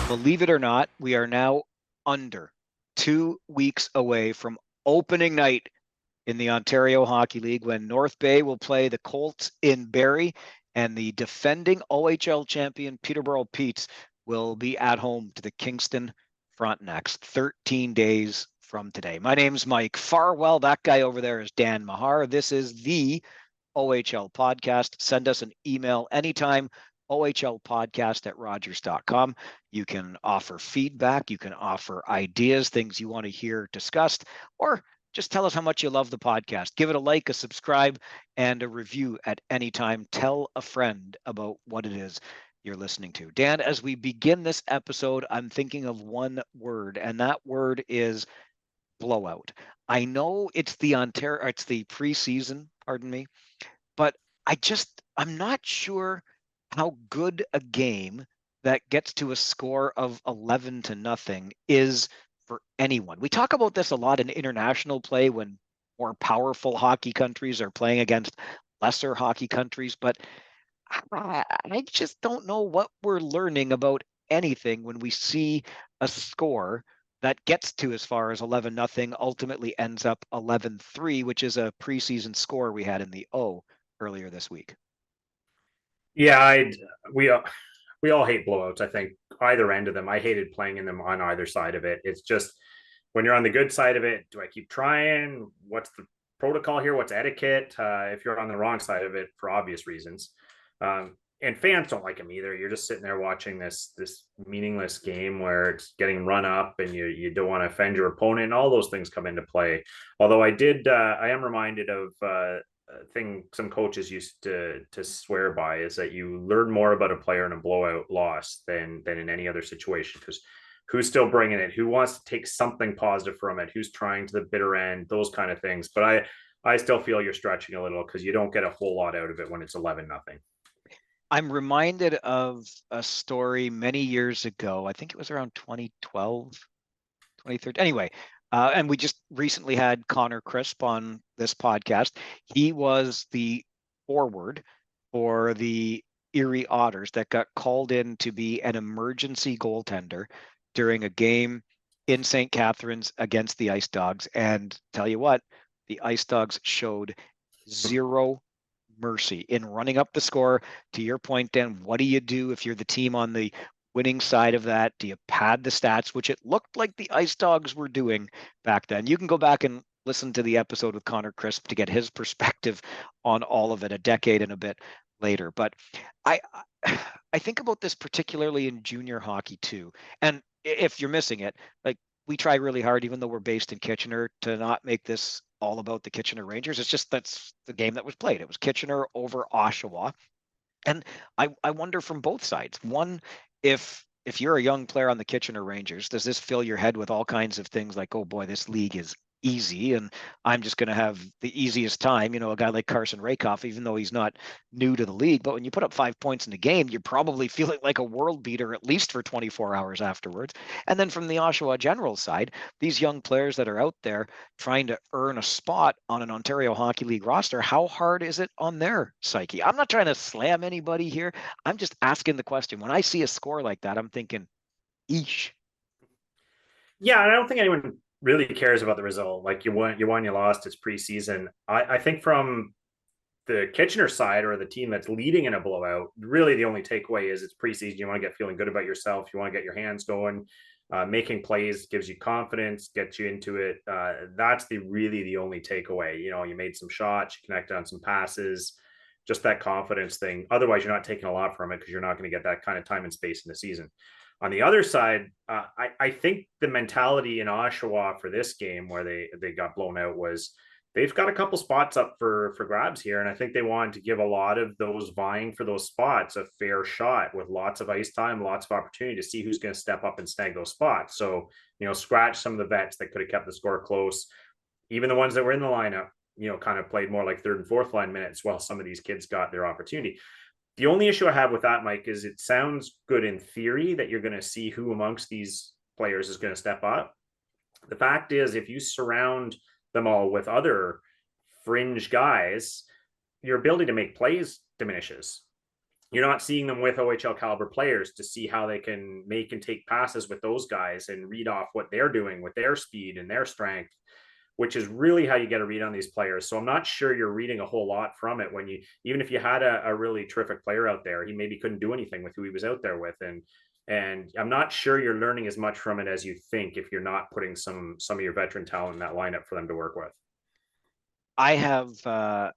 Believe it or not, we are now under 2 weeks away from opening night in the Ontario Hockey League when North Bay will play the Colts in Barrie and the defending OHL champion Peterborough Petes will be at home to the Kingston Frontenacs 13 days from today. My name's Mike Farwell. That guy over there is Dan Mahar. This is the OHL Podcast. Send us an email anytime, ohlpodcast@rogers.com. You can offer feedback. You can offer ideas, things you want to hear discussed, or just tell us how much you love the podcast. Give it a like, a subscribe, and a review at any time. Tell a friend about what it is you're listening to. Dan, as we begin this episode, I'm thinking of one word, and that word is blowout. I know it's the preseason, pardon me, but I'm not sure how good a game that gets to a score of 11-0 is for anyone. We talk about this a lot in international play when more powerful hockey countries are playing against lesser hockey countries, but I just don't know what we're learning about anything when we see a score that gets to as far as 11-0, ultimately ends up 11-3, which is a preseason score we had in the O earlier this week. Yeah, we all hate blowouts. I think either end of them. I hated playing in them on either side of it. It's just when you're on the good side of it, do I keep trying? What's the protocol here? What's etiquette? If you're on the wrong side of it, for obvious reasons, and fans don't like them either. You're just sitting there watching this meaningless game where it's getting run up, and you don't want to offend your opponent. And all those things come into play. Although I am reminded of thing some coaches used to swear by is that you learn more about a player in a blowout loss than in any other situation, because who's still bringing it, who wants to take something positive from it, who's trying to the bitter end, those kind of things. But I still feel you're stretching a little because you don't get a whole lot out of it when it's 11-0. I'm reminded of a story many years ago. I think it was around 2012, 2013. Anyway, and we just recently had Connor Crisp on this podcast. He was the forward for the Erie Otters that got called in to be an emergency goaltender during a game in St. Catharines against the Ice Dogs. And tell you what, the Ice Dogs showed zero mercy in running up the score. To your point, Dan, what do you do if you're the team on the winning side of that? Do you pad the stats, which it looked like the Ice Dogs were doing back then? You can go back and listen to the episode with Connor Crisp to get his perspective on all of it a decade and a bit later. But I I think about this particularly in junior hockey too. And if you're missing it, like we try really hard, even though we're based in Kitchener, to not make this all about the Kitchener Rangers. It's just that's the game that was played. It was Kitchener over Oshawa. And I wonder from both sides. One, if you're a young player on the Kitchener Rangers, does this fill your head with all kinds of things like, oh boy, this league is easy and I'm just going to have the easiest time, a guy like Carson Rakoff, even though he's not new to the league. But when you put up 5 points in a game, you're probably feeling like a world beater, at least for 24 hours afterwards. And then from the Oshawa Generals side, these young players that are out there trying to earn a spot on an Ontario Hockey League roster, how hard is it on their psyche? I'm not trying to slam anybody here. I'm just asking the question. When I see a score like that, I'm thinking, eesh. Yeah, I don't think anyone really cares about the result. Like you won, you lost. It's preseason. I think from the Kitchener side, or the team that's leading in a blowout, really the only takeaway is it's preseason. You want to get feeling good about yourself. You want to get your hands going. Making plays gives you confidence, gets you into it. That's really the only takeaway. You made some shots, you connected on some passes, just that confidence thing. Otherwise, you're not taking a lot from it because you're not going to get that kind of time and space in the season. On the other side, I think the mentality in Oshawa for this game where they got blown out was they've got a couple spots up for grabs here, and I think they wanted to give a lot of those vying for those spots a fair shot with lots of ice time, lots of opportunity to see who's going to step up and snag those spots. So scratch some of the vets that could have kept the score close, even the ones that were in the lineup. Kind of played more like third and fourth line minutes while some of these kids got their opportunity. The only issue I have with that, Mike, is it sounds good in theory that you're going to see who amongst these players is going to step up. The fact is, if you surround them all with other fringe guys, your ability to make plays diminishes. You're not seeing them with OHL caliber players to see how they can make and take passes with those guys and read off what they're doing with their speed and their strength, which is really how you get a read on these players. So I'm not sure you're reading a whole lot from it when you, even if you had a really terrific player out there, he maybe couldn't do anything with who he was out there with. And I'm not sure you're learning as much from it as you think if you're not putting some of your veteran talent in that lineup for them to work with. I have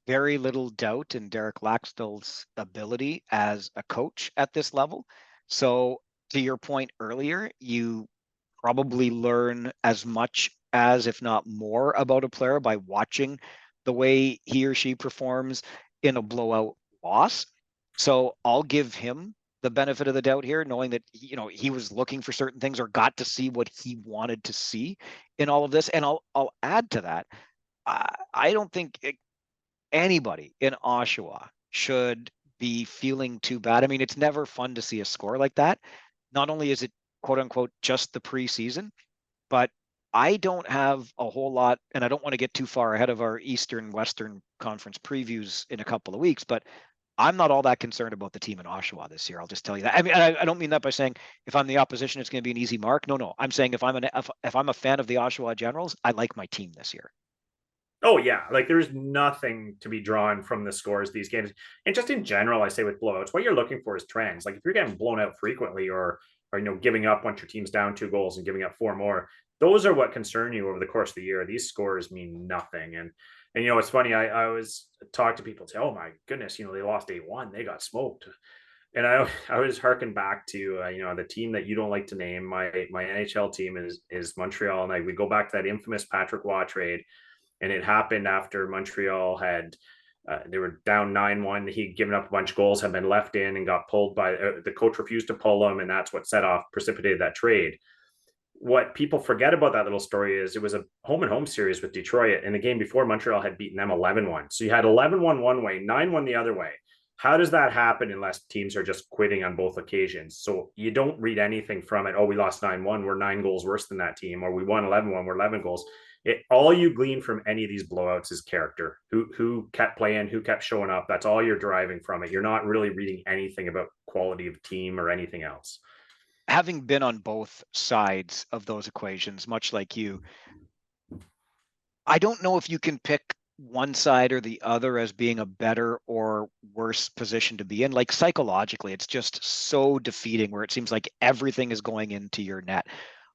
very little doubt in Derek Laxdale's ability as a coach at this level. So to your point earlier, you probably learn as much as, if not more, about a player by watching the way he or she performs in a blowout loss. So I'll give him the benefit of the doubt here, knowing that he was looking for certain things or got to see what he wanted to see in all of this. And I'll add to that. I don't think anybody in Oshawa should be feeling too bad. I mean, it's never fun to see a score like that. Not only is it quote unquote just the preseason, but I don't have a whole lot, and I don't want to get too far ahead of our Eastern Western Conference previews in a couple of weeks, but I'm not all that concerned about the team in Oshawa this year. I'll just tell you that. I mean, I don't mean that by saying if I'm the opposition, it's going to be an easy mark. No. I'm saying if I'm a fan of the Oshawa Generals, I like my team this year. Oh yeah, like there's nothing to be drawn from the scores these games, and just in general, I say with blowouts, what you're looking for is trends. Like if you're getting blown out frequently, or giving up once your team's down 2 goals and giving up 4 more, those are what concern you over the course of the year. These scores mean nothing, and it's funny. I always talk to people, say, "Oh my goodness, they lost 8-1, they got smoked," and I always harken back to the team that you don't like to name. My NHL team is Montreal, and we go back to that infamous Patrick Waugh trade. And it happened after Montreal had they were down 9-1. He'd given up a bunch of goals, had been left in, and got pulled by the coach. Refused to pull him, and that's what precipitated that trade. What people forget about that little story is it was a home and home series with Detroit, and the game before Montreal had beaten them 11-1. So you had 11-1 one way, 9-1 the other way. How does that happen unless teams are just quitting on both occasions? So you don't read anything from it. Oh, we lost 9-1. We're 9 goals worse than that team, or we won 11-1. We're 11 goals. All you glean from any of these blowouts is character. Who kept playing, who kept showing up. That's all you're deriving from it. You're not really reading anything about quality of team or anything else. Having been on both sides of those equations, much like you, I don't know if you can pick one side or the other as being a better or worse position to be in. Like psychologically, it's just so defeating where it seems like everything is going into your net.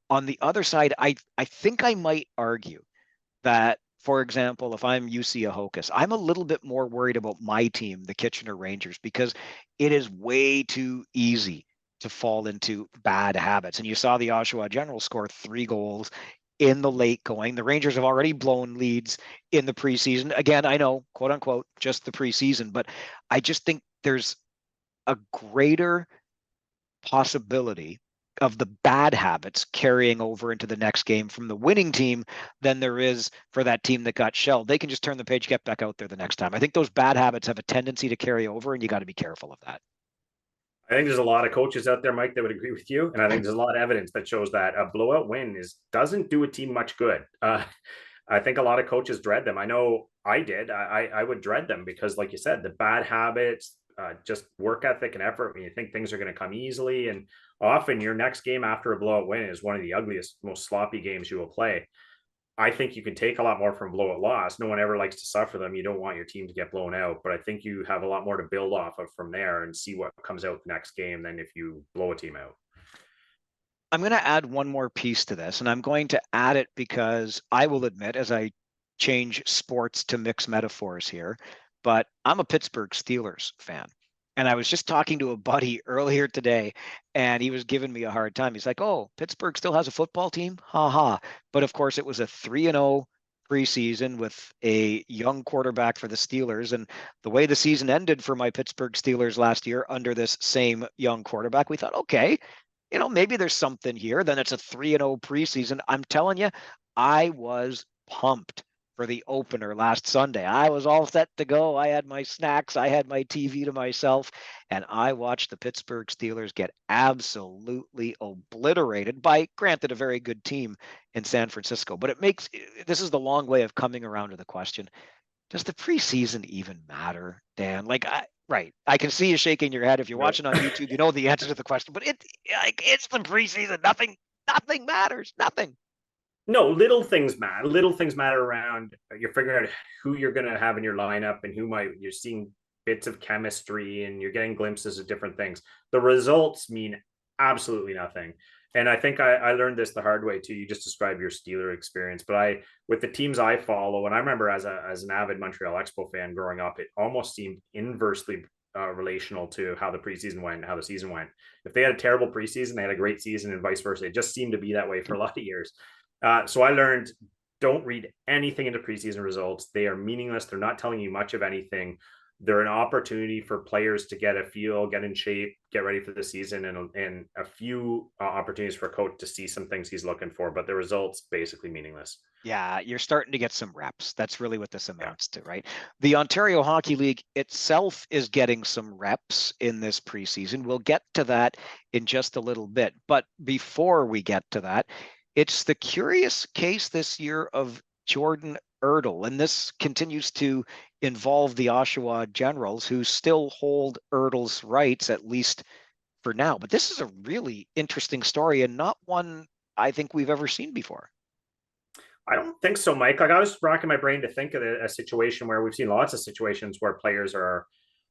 On the other side, I think I might argue that, for example, if I'm UC Ahokas, I'm a little bit more worried about my team, the Kitchener Rangers, because it is way too easy to fall into bad habits. And you saw the Oshawa Generals score 3 goals in the late going. The Rangers have already blown leads in the preseason. Again, I know, quote unquote, just the preseason, but I just think there's a greater possibility of the bad habits carrying over into the next game from the winning team than there is for that team that got shelled. They can just turn the page, get back out there the next time. I think those bad habits have a tendency to carry over, and you got to be careful of that. I think there's a lot of coaches out there, Mike, that would agree with you, and I think there's a lot of evidence that shows that a blowout win doesn't do a team much good. I think a lot of coaches dread them. I know I did. I would dread them because, like you said, the bad habits, just work ethic and effort when you think things are going to come easily. And often your next game after a blowout win is one of the ugliest, most sloppy games you will play. I think you can take a lot more from blowout loss. No one ever likes to suffer them. You don't want your team to get blown out, but I think you have a lot more to build off of from there and see what comes out the next game than if you blow a team out. I'm going to add one more piece to this, and I'm going to add it because I will admit, as I change sports to mix metaphors here, but I'm a Pittsburgh Steelers fan. And I was just talking to a buddy earlier today, and he was giving me a hard time. He's like, "Oh, Pittsburgh still has a football team? Ha ha." But of course, it was a 3-0 preseason with a young quarterback for the Steelers. And the way the season ended for my Pittsburgh Steelers last year under this same young quarterback, we thought, okay, maybe there's something here. Then it's a 3-0 preseason. I'm telling you, I was pumped for the opener last Sunday. I was all set to go. I had my snacks. I had my TV to myself, and I watched the Pittsburgh Steelers get absolutely obliterated by, granted, a very good team in San Francisco. But this is the long way of coming around to the question: does the preseason even matter, Dan? Like, Right. I can see you shaking your head. If you're Nope. watching on YouTube, you know the answer to the question. But it's the preseason. Nothing matters. Nothing. No, little things matter. Little things matter around. You're figuring out who you're going to have in your lineup and you're seeing bits of chemistry and you're getting glimpses of different things. The results mean absolutely nothing. And I think I learned this the hard way too. You just described your Steeler experience, but with the teams I follow, and I remember as an avid Montreal Expo fan growing up, it almost seemed inversely relational to how the preseason went and how the season went. If they had a terrible preseason, they had a great season, and vice versa. It just seemed to be that way for a lot of years. So I learned, don't read anything into preseason results. They are meaningless. They're not telling you much of anything. They're an opportunity for players to get a feel, get in shape, get ready for the season, and a few opportunities for a coach to see some things he's looking for. But the results basically meaningless. Yeah, you're starting to get some reps. That's really what this amounts to, right? The Ontario Hockey League itself is getting some reps in this preseason. We'll get to that in just a little bit. But before we get to that, it's the curious case this year of Jordyn Ertel, and this continues to involve the Oshawa Generals, who still hold Ertel's rights, at least for now. But this is a really interesting story and not one I think we've ever seen before. I don't think so, Mike. Like I was racking my brain to think of a situation where we've seen lots of situations where players are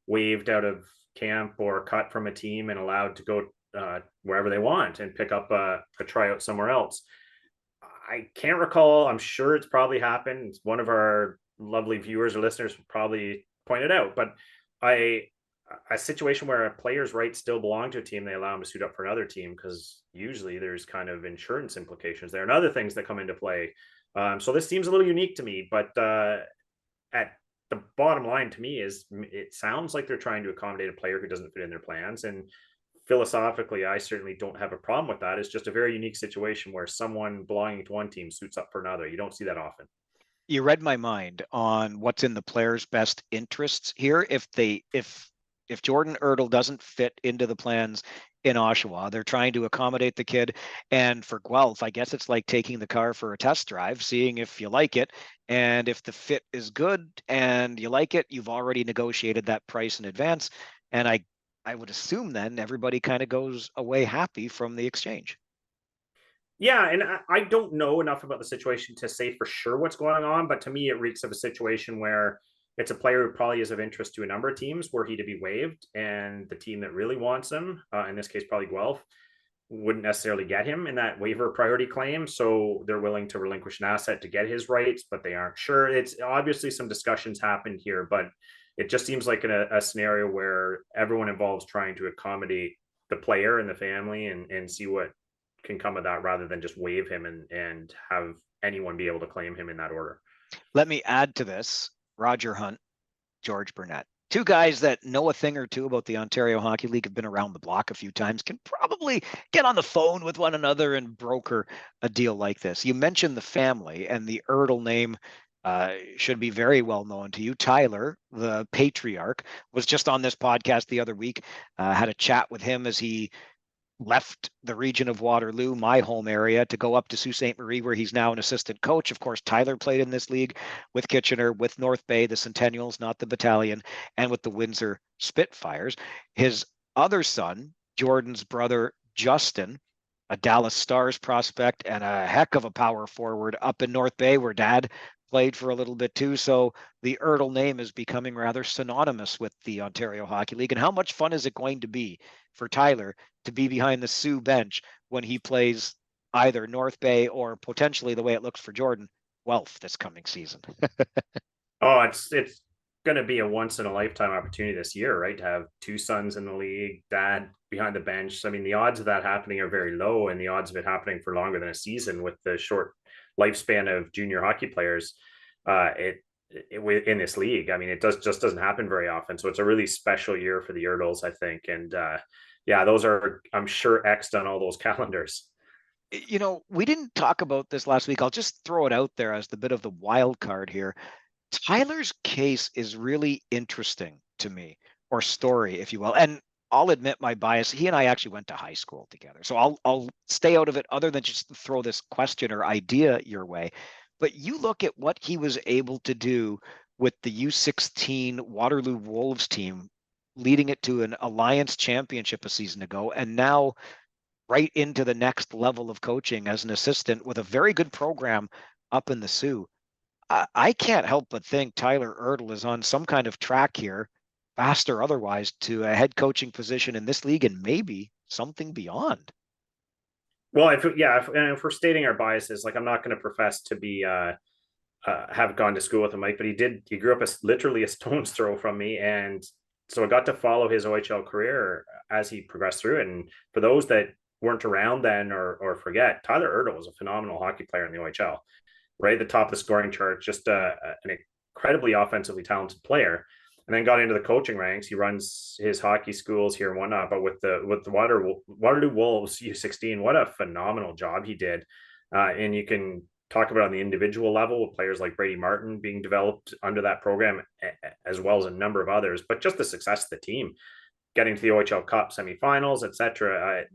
waived out of camp or cut from a team and allowed to go wherever they want and pick up a tryout somewhere else. I can't recall. I'm sure it's probably happened. One of our lovely viewers or listeners probably pointed out, but a situation where a player's rights still belong to a team, they allow them to suit up for another team because usually there's kind of insurance implications there and other things that come into play. So this seems a little unique to me, but at the bottom line to me is it sounds like they're trying to accommodate a player who doesn't fit in their plans. And philosophically, I certainly don't have a problem with that. It's just a very unique situation where someone belonging to one team suits up for another. You don't see that often. You read my mind on what's in the player's best interests here. If Jordyn Ertel doesn't fit into the plans in Oshawa, they're trying to accommodate the kid. And for Guelph, I guess it's like taking the car for a test drive, seeing if you like it. And if the fit is good and you like it, you've already negotiated that price in advance. And I would assume then everybody kind of goes away happy from the exchange. Yeah, and I don't know enough about the situation to say for sure what's going on, but to me, it reeks of a situation where it's a player who probably is of interest to a number of teams were he to be waived, and the team that really wants him, in this case, probably Guelph, wouldn't necessarily get him in that waiver priority claim. So they're willing to relinquish an asset to get his rights, but they aren't sure. It's obviously some discussions happened here, but it just seems like a scenario where everyone involved is trying to accommodate the player and the family and see what can come of that rather than just waive him and have anyone be able to claim him in that order. Let me add to this: Roger Hunt, George Burnett. Two guys that know a thing or two about the Ontario Hockey League, have been around the block a few times, can probably get on the phone with one another and broker a deal like this. You mentioned the family, and the Ertel name should be very well known to you. Tyler, the patriarch, was just on this podcast the other week, had a chat with him as he left the region of Waterloo, my home area, to go up to Sault Ste. Marie, where he's now an assistant coach. Of course, Tyler played in this league with Kitchener, with North Bay, the Centennials, not the Battalion, and with the Windsor Spitfires. His other son, Jordan's brother, Justin, a Dallas Stars prospect and a heck of a power forward up in North Bay, where Dad played for a little bit too. So the Ertel name is becoming rather synonymous with the Ontario Hockey League. And how much fun is it going to be for Tyler to be behind the Sioux bench when he plays either North Bay or potentially, the way it looks for Jordyn, Guelph this coming season? Oh, it's going to be a once in a lifetime opportunity this year, right? To have two sons in the league, dad behind the bench. I mean, the odds of that happening are very low, and the odds of it happening for longer than a season with the short lifespan of junior hockey players in this league. I mean, it just doesn't happen very often. So it's a really special year for the Ertels, I think. And yeah, those are, I'm sure, X'd on all those calendars. You know, we didn't talk about this last week. I'll just throw it out there as the bit of the wild card here. Tyler's case is really interesting to me, or story, if you will. And I'll admit my bias. He and I actually went to high school together. So I'll stay out of it, other than just throw this question or idea your way. But you look at what he was able to do with the U16 Waterloo Wolves team leading it to an Alliance championship a season ago, and now right into the next level of coaching as an assistant with a very good program up in the Sioux. I can't help but think Tyler Ertel is on some kind of track here, fast or otherwise, to a head coaching position in this league and maybe something beyond. Well, if we're stating our biases, like I'm not going to profess to be have gone to school with him, Mike, but he grew up literally a stone's throw from me, and so I got to follow his OHL career as he progressed through it. And for those that weren't around then or forget, Tyler Ertel was a phenomenal hockey player in the OHL, right at the top of the scoring chart, just an incredibly offensively talented player. And then got into the coaching ranks. He runs his hockey schools here and whatnot. But with the Waterloo Wolves U16, what a phenomenal job he did. And you can talk about on the individual level with players like Brady Martin being developed under that program, as well as a number of others. But just the success of the team, getting to the OHL Cup semifinals, etc.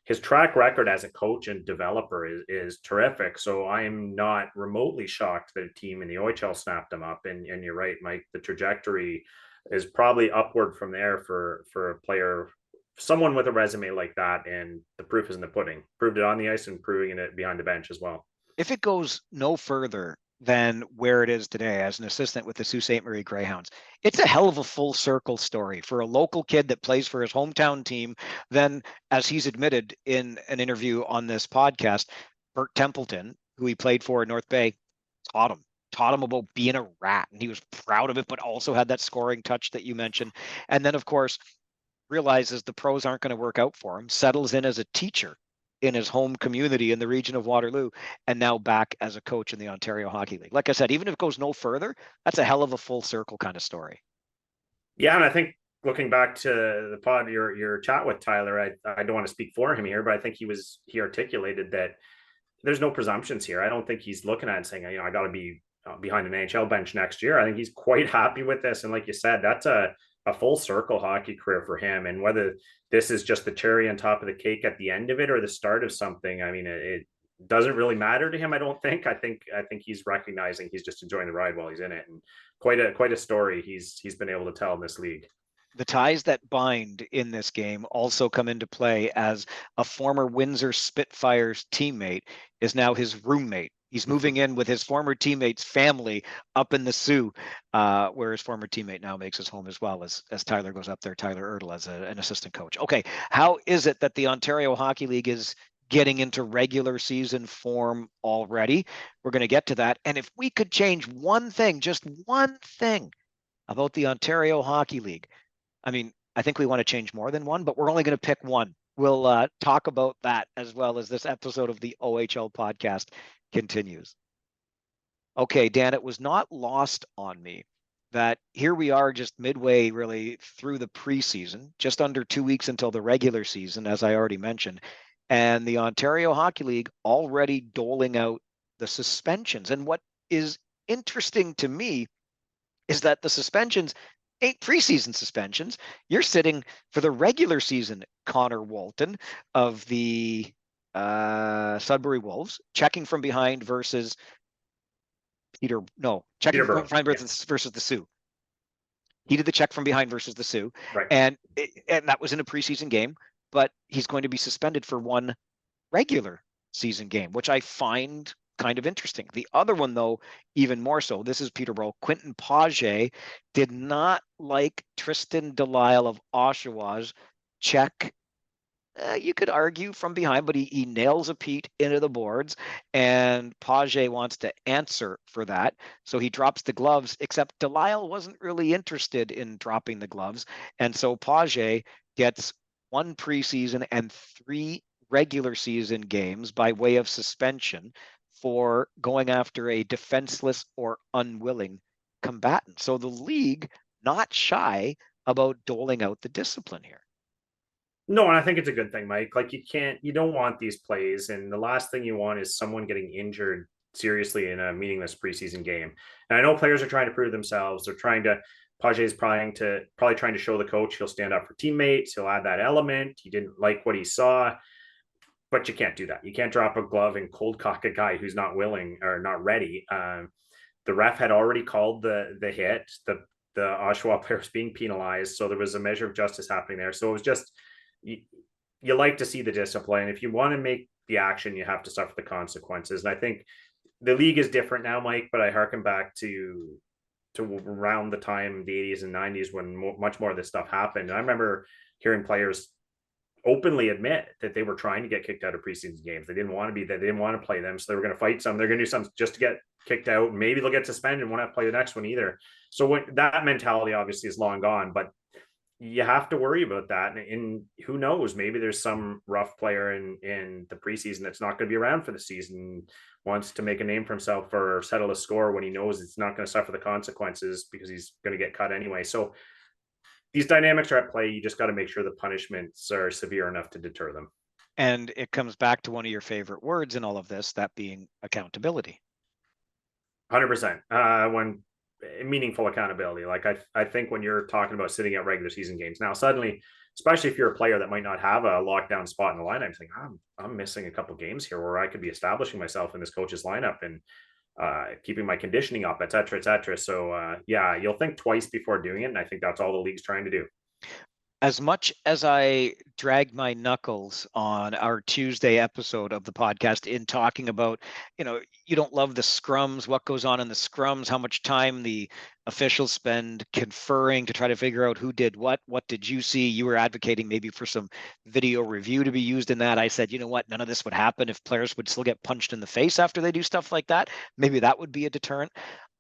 His track record as a coach and developer is terrific. So I'm not remotely shocked that a team in the OHL snapped him up. And you're right, Mike, the trajectory is probably upward from there for a player, someone with a resume like that. And the proof is in the pudding. Proved it on the ice and proving it behind the bench as well. If it goes no further than where it is today as an assistant with the Sault Ste. Marie Greyhounds, it's a hell of a full circle story for a local kid that plays for his hometown team. Then, as he's admitted in an interview on this podcast, Bert Templeton, who he played for in North Bay, taught him about being a rat, and he was proud of it, but also had that scoring touch that you mentioned. And then, of course, realizes the pros aren't going to work out for him, settles in as a teacher in his home community in the region of Waterloo, and now back as a coach in the Ontario Hockey League. Like I said, even if it goes no further, that's a hell of a full circle kind of story. Yeah, and I think looking back to the pod, your chat with Tyler, I don't want to speak for him here, but I think he articulated that there's no presumptions here. I don't think he's looking at it and saying, I got to be behind an NHL bench next year. I think he's quite happy with this. And like you said, that's a full circle hockey career for him. And whether this is just the cherry on top of the cake at the end of it or the start of something, I mean, it doesn't really matter to him. I don't think. I think he's recognizing he's just enjoying the ride while he's in it, and quite a story he's been able to tell in this league. The ties that bind in this game also come into play as a former Windsor Spitfires teammate is now his roommate. He's moving in with his former teammate's family up in the Sioux, where his former teammate now makes his home as well as Tyler goes up there, Tyler Ertel, as an assistant coach. Okay, how is it that the Ontario Hockey League is getting into regular season form already? We're going to get to that. And if we could change one thing, just one thing about the Ontario Hockey League, I mean, I think we want to change more than one, but we're only going to pick one. We'll talk about that as well as this episode of the OHL podcast continues. Okay, Dan, it was not lost on me that here we are just midway really through the preseason, just under 2 weeks until the regular season, as I already mentioned, and the Ontario Hockey League already doling out the suspensions. And what is interesting to me is that the suspensions ain't preseason suspensions. You're sitting for the regular season, Connor Walton of the Sudbury Wolves, checking from behind versus checking from behind versus the Sioux. He did the check from behind versus the Sioux, right. and that was in a preseason game, but he's going to be suspended for one regular season game, which I find kind of interesting. The other one, though, even more so, this is Peterborough. Quentin Page did not like Tristan Delisle of Oshawa's check. You could argue from behind, but he nails a Pete into the boards, and Page wants to answer for that. So he drops the gloves, except Delisle wasn't really interested in dropping the gloves. And so Page gets one preseason and 3 regular season games by way of suspension for going after a defenseless or unwilling combatant. So the league not shy about doling out the discipline here. No, and I think it's a good thing, Mike. Like you don't want these plays, and the last thing you want is someone getting injured seriously in a meaningless preseason game. And I know players are trying to prove themselves. Page is probably trying to show the coach he'll stand up for teammates. He'll add that element. He didn't like what he saw, but you can't do that. You can't drop a glove and cold cock a guy who's not willing or not ready. The ref had already called the hit. The the Oshawa players being penalized. So there was a measure of justice happening there. So it was just, you like to see the discipline. If you want to make the action, you have to suffer the consequences. And I think the league is different now, Mike, but I harken back to around the time, the 80s and 90s, when much more of this stuff happened. And I remember hearing players openly admit that they were trying to get kicked out of preseason games. They didn't want to be there. They didn't want to play them. So they were going to fight some. They're going to do some just to get kicked out. Maybe they'll get suspended and won't have to play the next one either. So that mentality obviously is long gone, but you have to worry about that. And who knows, maybe there's some rough player in the preseason that's not going to be around for the season, wants to make a name for himself or settle a score when he knows it's not going to suffer the consequences because he's going to get cut anyway. So these dynamics are at play. You just got to make sure the punishments are severe enough to deter them. And it comes back to one of your favorite words in all of this, that being accountability. 100%. When meaningful accountability. Like I think when you're talking about sitting at regular season games now, suddenly, especially if you're a player that might not have a lockdown spot in the lineup, think I'm missing a couple games here where I could be establishing myself in this coach's lineup and keeping my conditioning up, et cetera, et cetera. So yeah, you'll think twice before doing it. And I think that's all the league's trying to do. As much as I dragged my knuckles on our Tuesday episode of the podcast in talking about, you don't love the scrums, what goes on in the scrums, how much time the officials spend conferring to try to figure out who did what did you see? You were advocating maybe for some video review to be used in that. I said, you know what, none of this would happen if players would still get punched in the face after they do stuff like that. Maybe that would be a deterrent.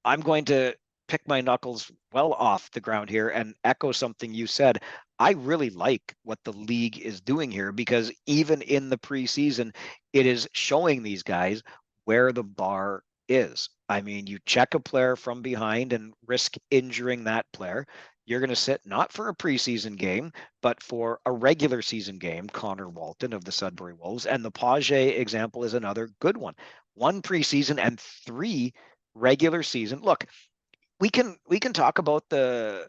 I'm going to pick my knuckles well off the ground here and echo something you said. I really like what the league is doing here, because even in the preseason, it is showing these guys where the bar is. I mean, you check a player from behind and risk injuring that player, you're going to sit not for a preseason game, but for a regular season game. Connor Walton of the Sudbury Wolves, and the Page example is another good one. 1 preseason and 3 regular season. Look, we can talk about the,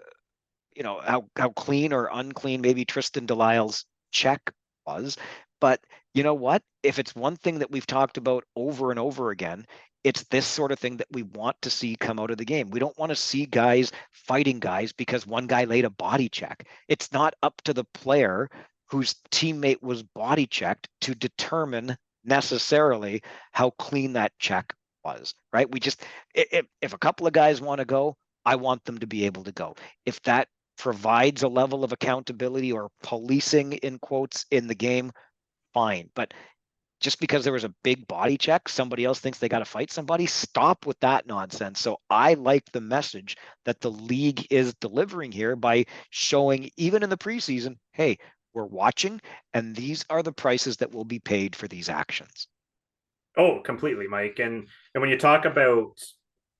how clean or unclean maybe Tristan Delisle's check was, but you know what? If it's one thing that we've talked about over and over again, it's this sort of thing that we want to see come out of the game. We don't want to see guys fighting guys because one guy laid a body check. It's not up to the player whose teammate was body checked to determine necessarily how clean that check was, right? We just, if a couple of guys want to go, I want them to be able to go. If that provides a level of accountability or policing in quotes in the game, fine. But just because there was a big body check, somebody else thinks they got to fight somebody, stop with that nonsense. So I like the message that the league is delivering here by showing, even in the preseason, hey, we're watching, and these are the prices that will be paid for these actions. Oh, completely, Mike. And when you talk about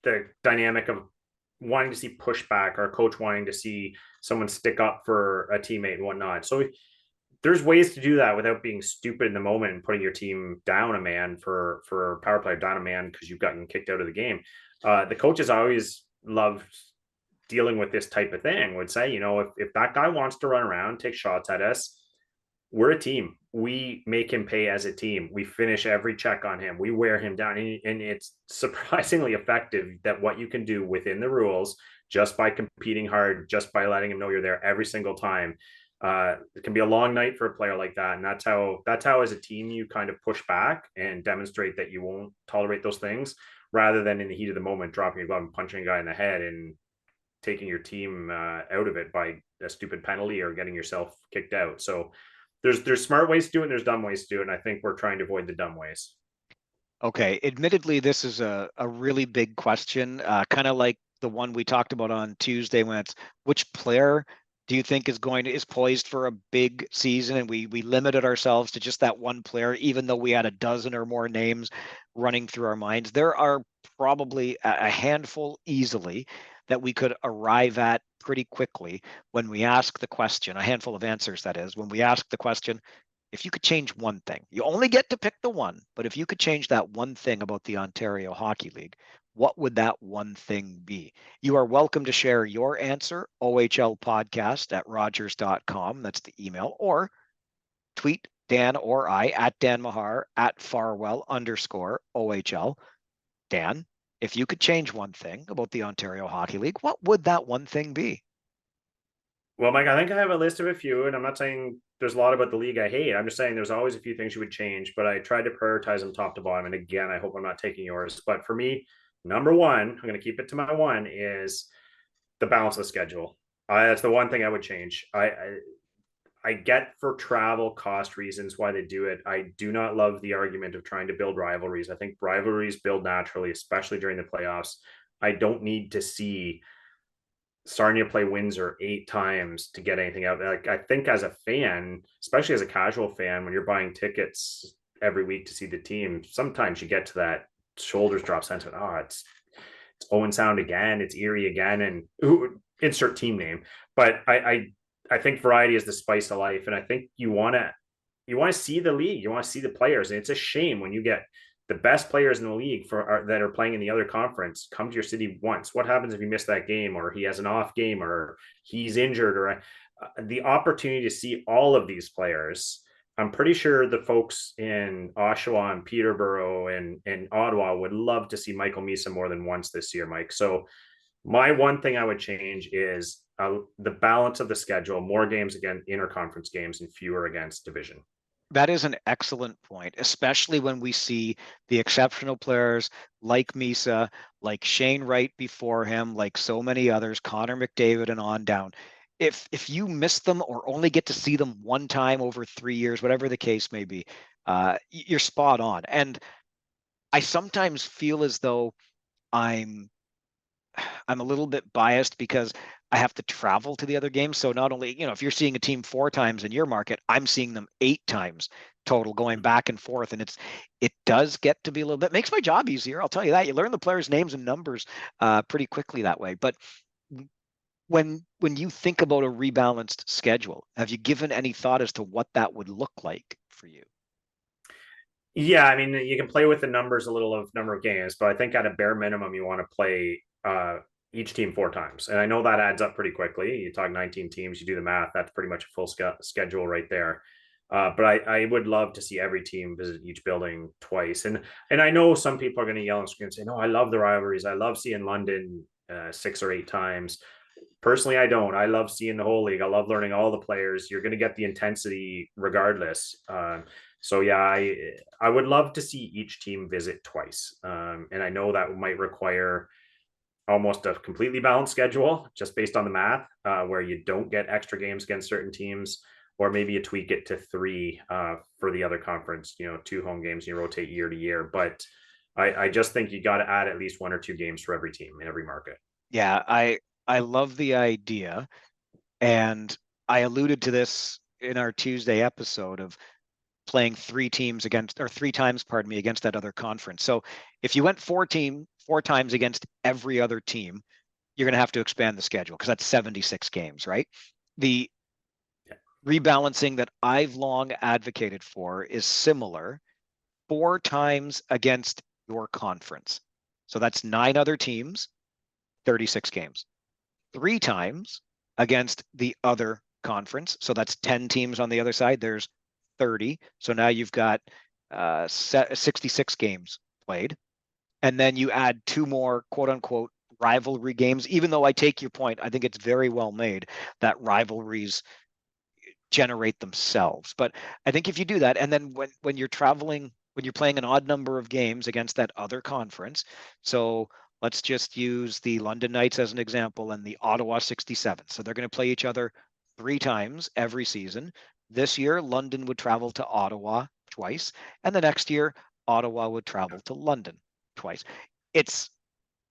the dynamic of wanting to see pushback, or coach wanting to see someone stick up for a teammate and whatnot. So there's ways to do that without being stupid in the moment and putting your team down a man for power play, down a man because you've gotten kicked out of the game. The coaches always love dealing with this type of thing, would say, if that guy wants to run around, take shots at us, we're a team. We make him pay as a team. We finish every check on him. We wear him down. And it's surprisingly effective that what you can do within the rules, just by competing hard, just by letting him know you're there every single time. It can be a long night for a player like that. And that's how as a team, you kind of push back and demonstrate that you won't tolerate those things, rather than in the heat of the moment, dropping your glove and punching a guy in the head and taking your team out of it by a stupid penalty or getting yourself kicked out. So there's smart ways to do it, and there's dumb ways to do it. And I think we're trying to avoid the dumb ways. Okay. Admittedly, this is a really big question, kind of like the one we talked about on Tuesday, when it's which player do you think is poised for a big season? And we limited ourselves to just that one player, even though we had a dozen or more names running through our minds. There are probably a handful easily that we could arrive at pretty quickly when we ask the question, a handful of answers, that is, when we ask the question, if you could change one thing, you only get to pick the one, but if you could change that one thing about the Ontario Hockey League, what would that one thing be? You are welcome to share your answer, OHL Podcast at Rogers.com. That's the email, or tweet Dan or I at Dan Mahar at Farwell _ OHL. Dan, if you could change one thing about the Ontario Hockey League, what would that one thing be? Well, Mike, I think I have a list of a few, and I'm not saying there's a lot about the league I hate. I'm just saying there's always a few things you would change, but I tried to prioritize them top to bottom. And again, I hope I'm not taking yours. But for me, number one, I'm going to keep it to my one, is the balance of the schedule. That's the one thing I would change. I get for travel cost reasons why they do it. I do not love the argument of trying to build rivalries. I think rivalries build naturally, especially during the playoffs. I don't need to see Sarnia play Windsor 8 times to get anything out. Like, I think as a fan, especially as a casual fan, when you're buying tickets every week to see the team, sometimes you get to that shoulders drop sense of, oh, it's Owen Sound again, it's Erie again, and insert team name. But I think variety is the spice of life, and I think you want to see the league, you want to see the players, and it's a shame when you get the best players in the league that are playing in the other conference come to your city once. What happens if you miss that game, or he has an off game, or he's injured, or the opportunity to see all of these players? I'm pretty sure the folks in Oshawa and Peterborough and Ottawa would love to see Michael Misa more than once this year, Mike. So my one thing I would change is the balance of the schedule, more games against interconference games and fewer against division. That is an excellent point, especially when we see the exceptional players like Misa, like Shane Wright before him, like so many others, Connor McDavid and on down. If you miss them or only get to see them one time over 3 years, whatever the case may be, you're spot on. And I sometimes feel as though I'm I'm a little bit biased because I have to travel to the other games. So not only, if you're seeing a team 4 times in your market, I'm seeing them 8 times total going back and forth. And it does get to be a little bit, makes my job easier. I'll tell you that. You learn the players' names and numbers pretty quickly that way. But when you think about a rebalanced schedule, have you given any thought as to what that would look like for you? Yeah, I mean, you can play with the numbers a little of number of games, but I think at a bare minimum, you want to play each team 4 times. And I know that adds up pretty quickly. You talk 19 teams, you do the math, that's pretty much a full schedule right there. But I would love to see every team visit each building twice. And I know some people are going to yell and scream and say, no, I love the rivalries. I love seeing London 6 or 8 times. Personally, I don't. I love seeing the whole league. I love learning all the players. You're going to get the intensity regardless. So yeah, I would love to see each team visit twice. And I know that might require almost a completely balanced schedule just based on the math, where you don't get extra games against certain teams, or maybe you tweak it to 3 for the other conference, 2 home games, you rotate year to year. But I just think you got to add at least 1 or 2 games for every team in every market. Yeah, I love the idea. And I alluded to this in our Tuesday episode of playing 3 times, pardon me, against that other conference. So if you went 4 times against every other team, you're going to have to expand the schedule because that's 76 games, right? The rebalancing that I've long advocated for is similar: 4 times against your conference. So that's 9 other teams, 36 games. 3 times against the other conference. So that's 10 teams on the other side. There's 30. So now you've got 66 games played. And then you add 2 more quote unquote rivalry games, even though I take your point. I think it's very well made that rivalries generate themselves. But I think if you do that, and then when you're traveling, when you're playing an odd number of games against that other conference, so let's just use the London Knights as an example and the Ottawa 67. So they're going to play each other 3 times every season. This year, London would travel to Ottawa twice, and the next year, Ottawa would travel to London twice. It's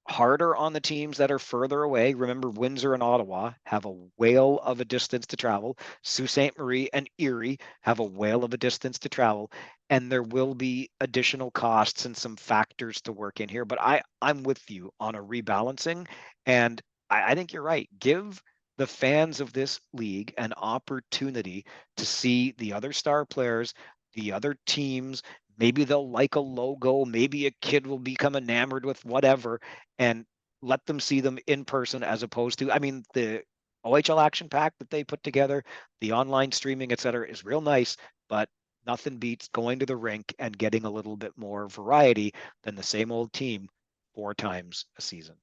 harder on the teams that are further away. Remember, Windsor and Ottawa have a whale of a distance to travel. Sault Ste. Marie and Erie have a whale of a distance to travel. And there will be additional costs and some factors to work in here. But I'm with you on a rebalancing. And I think you're right. Give the fans of this league an opportunity to see the other star players, the other teams. Maybe they'll like a logo. Maybe a kid will become enamored with whatever, and let them see them in person as opposed to, I mean, the OHL Action Pack that they put together, the online streaming, et cetera, is real nice, but nothing beats going to the rink and getting a little bit more variety than the same old team 4 times a season.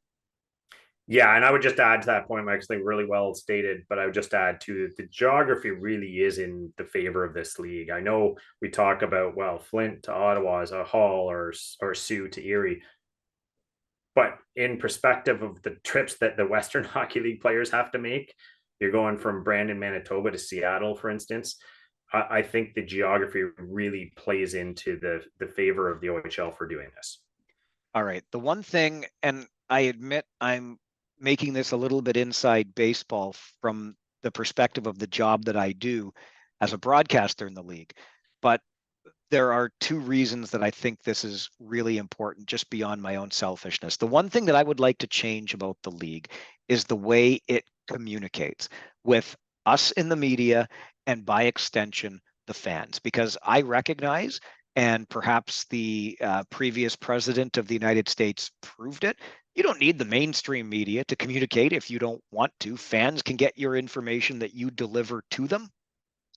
Yeah, and I would just add to that point, Mike, I think really well stated, but I would just add to the geography really is in the favor of this league. I know we talk about, well, Flint to Ottawa is a haul, or Sioux to Erie, but in perspective of the trips that the Western Hockey League players have to make, you're going from Brandon, Manitoba to Seattle, for instance. I think the geography really plays into the favor of the OHL for doing this. All right. The one thing, and I admit I'm making this a little bit inside baseball from the perspective of the job that I do as a broadcaster in the league, but there are 2 reasons that I think this is really important, just beyond my own selfishness. The one thing that I would like to change about the league is the way it communicates with us in the media and by extension, the fans, because I recognize, and perhaps the previous president of the United States proved it, you don't need the mainstream media to communicate if you don't want to. Fans can get your information that you deliver to them,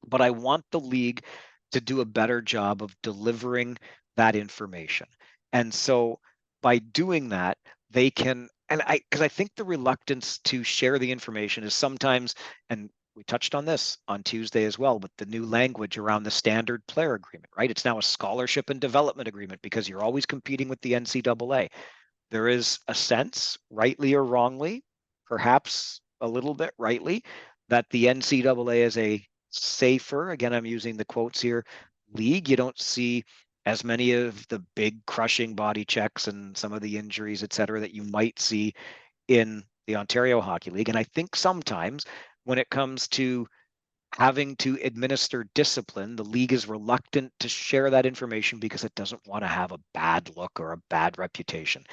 but I want the league to do a better job of delivering that information. And so by doing that, they can, and because I think the reluctance to share the information is sometimes, and we touched on this on Tuesday as well, with the new language around the standard player agreement, right? It's now a scholarship and development agreement because you're always competing with the NCAA. There is a sense, rightly or wrongly, perhaps a little bit rightly, that the NCAA is a safer, again, I'm using the quotes here, league. You don't see as many of the big crushing body checks and some of the injuries, et cetera, that you might see in the Ontario Hockey League. And I think sometimes when it comes to having to administer discipline, the league is reluctant to share that information because it doesn't want to have a bad look or a bad reputation.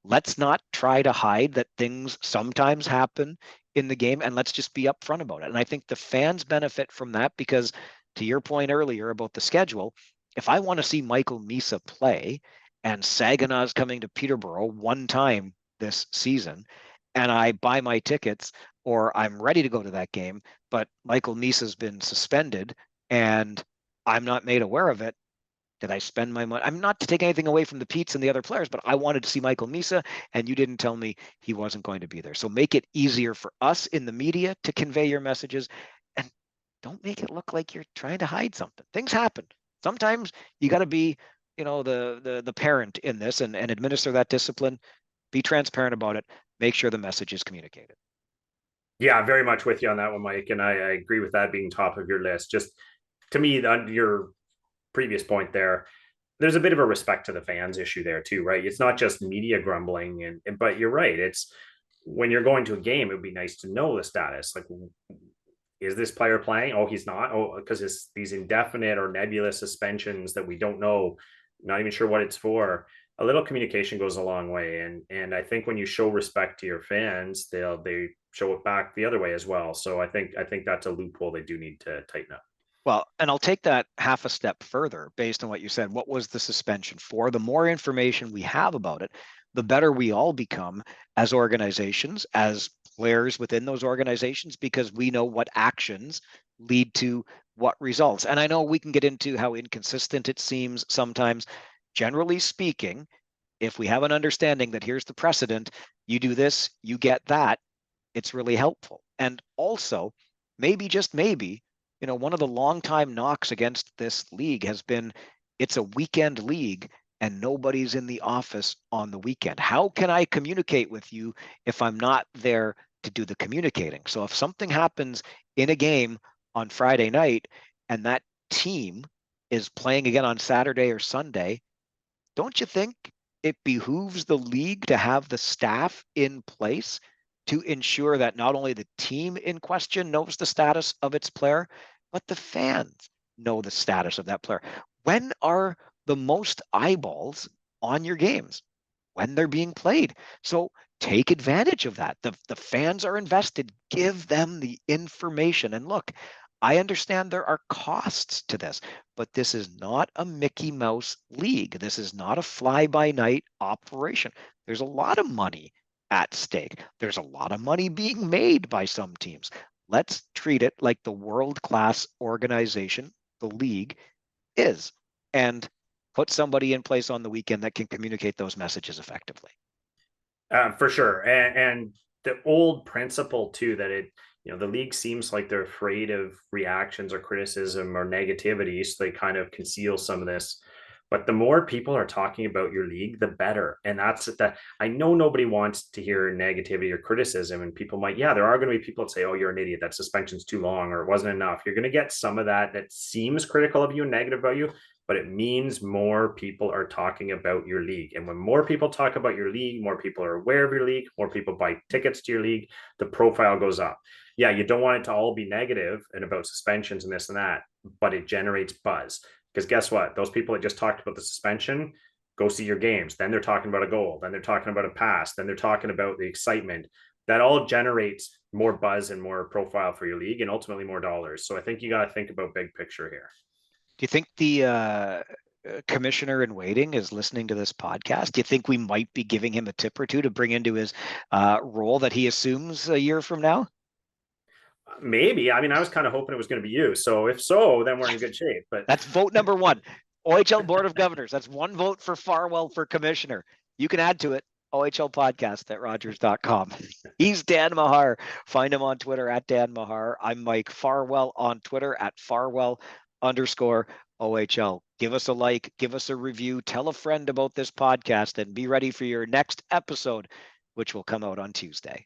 Let's not try to hide that things sometimes happen in the game, and let's just be upfront about it. And I think the fans benefit from that because, to your point earlier about the schedule, if I want to see Michael Misa play and Saginaw's coming to Peterborough one time this season, and I buy my tickets or I'm ready to go to that game, but Michael Misa's been suspended and I'm not made aware of it, did I spend my money? I'm not to take anything away from the Pete's and the other players, but I wanted to see Michael Misa, and you didn't tell me he wasn't going to be there. So make it easier for us in the media to convey your messages, and don't make it look like you're trying to hide something. Things happen. Sometimes you got to be, the parent in this and administer that discipline. Be transparent about it. Make sure the message is communicated. Yeah, very much with you on that one, Mike. And I agree with that being top of your list. Just to me, on your previous point there, there's a bit of a respect to the fans issue there too, right? It's not just media grumbling, but you're right. It's when you're going to a game, it would be nice to know the status. Like, is this player playing? Oh, he's not. Oh, because it's these indefinite or nebulous suspensions that we don't know, not even sure what it's for. A little communication goes a long way, and I think when you show respect to your fans, they show it back the other way as well. So I think that's a loophole they do need to tighten up. Well, and I'll take that half a step further based on what you said. What was the suspension for? The more information we have about it, the better we all become as organizations, as players within those organizations, because we know what actions lead to what results. And I know we can get into how inconsistent it seems sometimes. Generally speaking, if we have an understanding that here's the precedent, you do this, you get that, it's really helpful. And also, maybe just maybe, one of the longtime knocks against this league has been it's a weekend league and nobody's in the office on the weekend. How can I communicate with you if I'm not there to do the communicating? So if something happens in a game on Friday night and that team is playing again on Saturday or Sunday, don't you think it behooves the league to have the staff in place to ensure that not only the team in question knows the status of its player, but the fans know the status of that player? When are the most eyeballs on your games? When they're being played. So take advantage of that. The fans are invested. Give them the information. And look, I understand there are costs to this, but this is not a Mickey Mouse league. This is not a fly-by-night operation. There's a lot of money at stake. There's a lot of money being made by some teams. Let's treat it like the world-class organization the league is, and put somebody in place on the weekend that can communicate those messages effectively. For sure. And the old principle too, that the league seems like they're afraid of reactions or criticism or negativity, so they kind of conceal some of this. But the more people are talking about your league, the better. And that's that. I know nobody wants to hear negativity or criticism, and people might, yeah, there are going to be people that say, "Oh, you're an idiot. That suspension's too long, or it wasn't enough." You're going to get some of that seems critical of you and negative about you, but it means more people are talking about your league. And when more people talk about your league, more people are aware of your league, more people buy tickets to your league, the profile goes up. Yeah, you don't want it to all be negative and about suspensions and this and that, but it generates buzz. Because guess what? Those people that just talked about the suspension go see your games. Then they're talking about a goal. Then they're talking about a pass. Then they're talking about the excitement. That all generates more buzz and more profile for your league and ultimately more dollars. So I think you got to think about big picture here. Do you think the commissioner in waiting is listening to this podcast? Do you think we might be giving him a tip or two to bring into his role that he assumes a year from now? Maybe. I mean, I was kind of hoping it was going to be you. So if so, then we're in good shape. But that's vote number one. OHL Board of Governors. That's one vote for Farwell for commissioner. You can add to it. OHL Podcast at Rogers.com. He's Dan Mahar. Find him on Twitter at Dan Mahar. I'm Mike Farwell on Twitter at Farwell_OHL. Give us a like, give us a review, tell a friend about this podcast, and be ready for your next episode, which will come out on Tuesday.